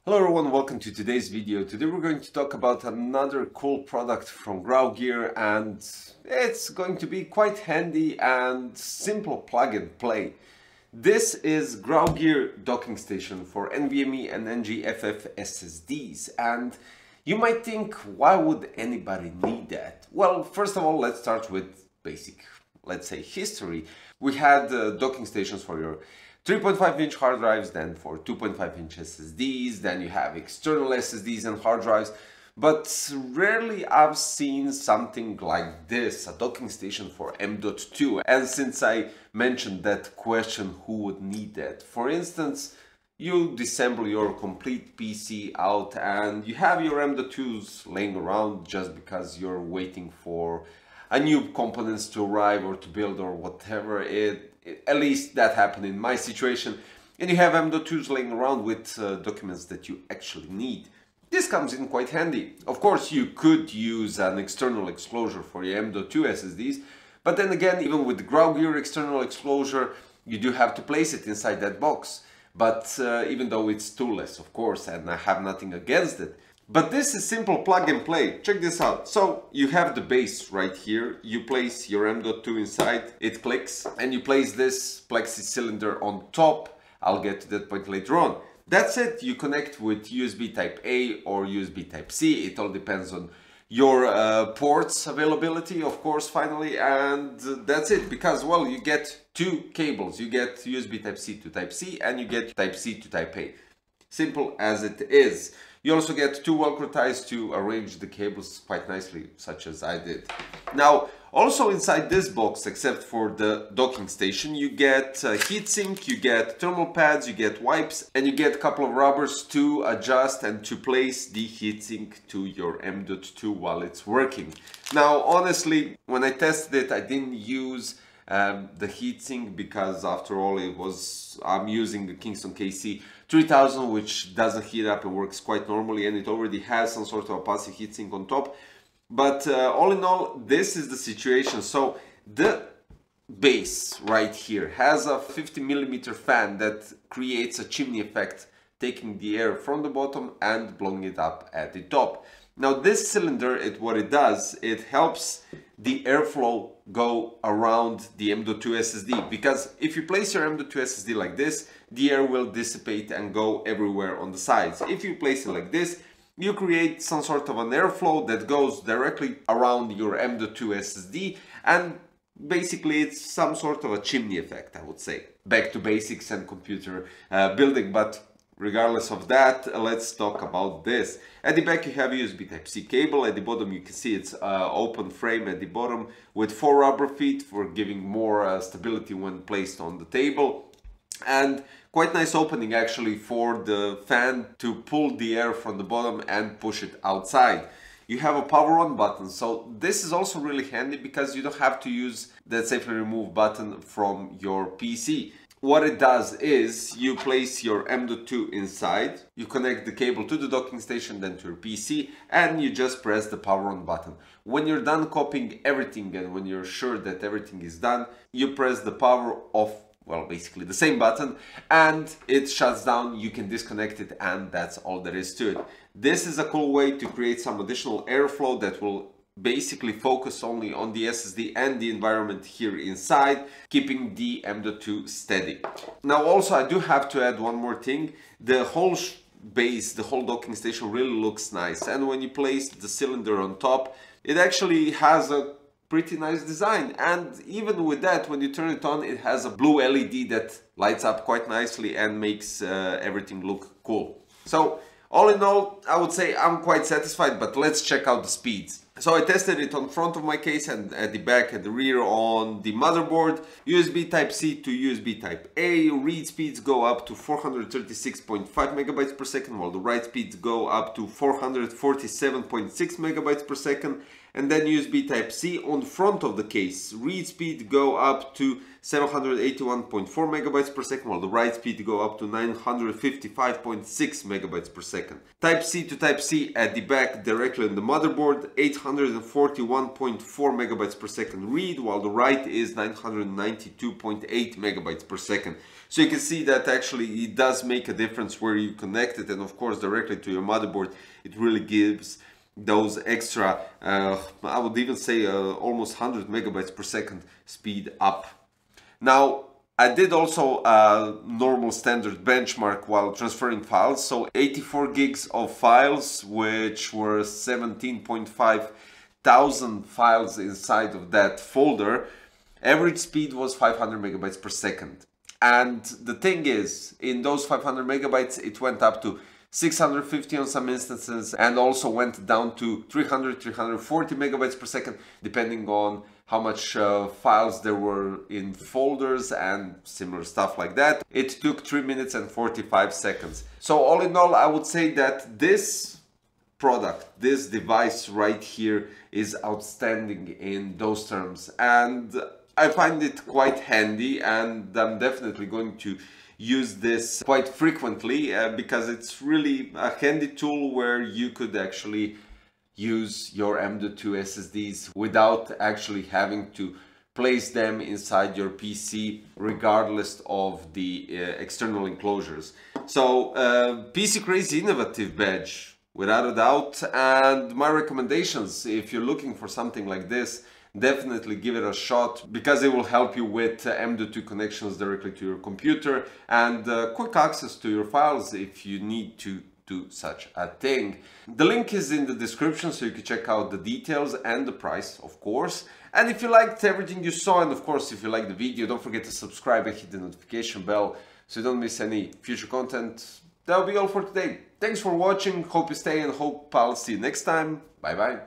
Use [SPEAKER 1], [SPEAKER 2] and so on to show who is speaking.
[SPEAKER 1] Hello everyone, welcome to today's video. Today we're going to talk about another cool product from GrauGear, and it's going to be quite handy and simple plug and play. This is GrauGear Docking Station for NVMe and NGFF SSDs, and you might think, why would anybody need that? Well, first of all, let's start with basic, let's say, history. We had docking stations for your 3.5-inch hard drives, then for 2.5-inch SSDs, then you have external SSDs and hard drives, but rarely I've seen something like this, a docking station for M.2. And since I mentioned that question, who would need that? For instance, you disassemble your complete PC out and you have your M.2s laying around just because you're waiting for a new components to arrive or to build or whatever. At least that happened in my situation. And you have M.2s laying around with documents that you actually need. This comes in quite handy. Of course, you could use an external exposure for your M.2 SSDs, but then again, even with the GrauGear external exposure, you do have to place it inside that box. But even though it's toolless, of course, and I have nothing against it. But this is simple plug and play. Check this out. So you have the base right here. You place your M.2 inside, it clicks, and you place this plexi cylinder on top. I'll get to that point later on. That's it. You connect with USB Type A or USB Type C. It all depends on your ports availability, of course, finally. And that's it, because, well, you get two cables. You get USB Type C to Type C, and you get Type C to Type A. Simple as it is. You also get two Velcro ties to arrange the cables quite nicely, such as I did. Now, also inside this box, except for the docking station, you get a heatsink, you get thermal pads, you get wipes, and you get a couple of rubbers to adjust and to place the heatsink to your M.2 while it's working. Now, honestly, when I tested it, I didn't use the heatsink because, after all, I'm using the Kingston KC 3000, which doesn't heat up and works quite normally, and it already has some sort of a passive heatsink on top. But all in all, this is the situation. So the base right here has a 50mm fan that creates a chimney effect, taking the air from the bottom and blowing it up at the top. Now this cylinder, what it does, it helps the airflow go around the M.2 SSD, because if you place your M.2 SSD like this, the air will dissipate and go everywhere on the sides. If you place it like this, you create some sort of an airflow that goes directly around your M.2 SSD, and basically it's some sort of a chimney effect, I would say. Back to basics and computer building, but regardless of that, let's talk about this. At the back you have USB Type-C cable. At the bottom you can see it's open frame at the bottom with 4 rubber feet for giving more stability when placed on the table. And quite nice opening actually for the fan to pull the air from the bottom and push it outside. You have a power on button, so this is also really handy because you don't have to use that safely remove button from your PC. What it does is you place your M.2 inside, you connect the cable to the docking station, then to your PC, and you just press the power on button. When you're done copying everything and when you're sure that everything is done, you press the power off, well, basically the same button, and it shuts down. You can disconnect it, and that's all there is to it. This is a cool way to create some additional airflow that will basically focus only on the SSD and the environment here inside, keeping the M.2 steady. Now also I do have to add one more thing. The whole base, the whole docking station really looks nice, and when you place the cylinder on top, it actually has a pretty nice design. And even with that, when you turn it on, it has a blue LED that lights up quite nicely and makes everything look cool. So all in all, I would say I'm quite satisfied, but let's check out the speeds. So I tested it on front of my case and at the back and the rear on the motherboard. USB Type-C to USB Type-A, read speeds go up to 436.5 megabytes per second, while the write speeds go up to 447.6 megabytes per second. and then USB Type-C on the front of the case. Read speed go up to 781.4 megabytes per second, while the write speed go up to 955.6 megabytes per second. Type-C to Type-C at the back directly on the motherboard, 841.4 megabytes per second read, while the write is 992.8 megabytes per second. So you can see that actually it does make a difference where you connect it, and of course directly to your motherboard it really gives those extra, I would even say almost 100 megabytes per second speed up. Now, I did also a normal standard benchmark while transferring files, so 84 gigs of files, which were 17.5 thousand files inside of that folder. Average speed was 500 megabytes per second. And the thing is, in those 500 megabytes, it went up to 650 on some instances, and also went down to 340 megabytes per second, depending on how much files there were in folders and similar stuff like that. It took 3 minutes and 45 seconds. So all in all, I would say that this product, this device right here, is outstanding in those terms, and I find it quite handy, and I'm definitely going to use this quite frequently because it's really a handy tool where you could actually use your M.2 SSDs without actually having to place them inside your PC regardless of the external enclosures. So PC Crazy innovative badge without a doubt, and my recommendations if you're looking for something like this, definitely give it a shot because it will help you with M.2 connections directly to your computer and quick access to your files if you need to do such a thing. The link is in the description so you can check out the details and the price, of course. And if you liked everything you saw, and of course if you liked the video, don't forget to subscribe and hit the notification bell so you don't miss any future content. That'll be all for today. Thanks for watching, hope you stay and hope I'll see you next time. Bye bye.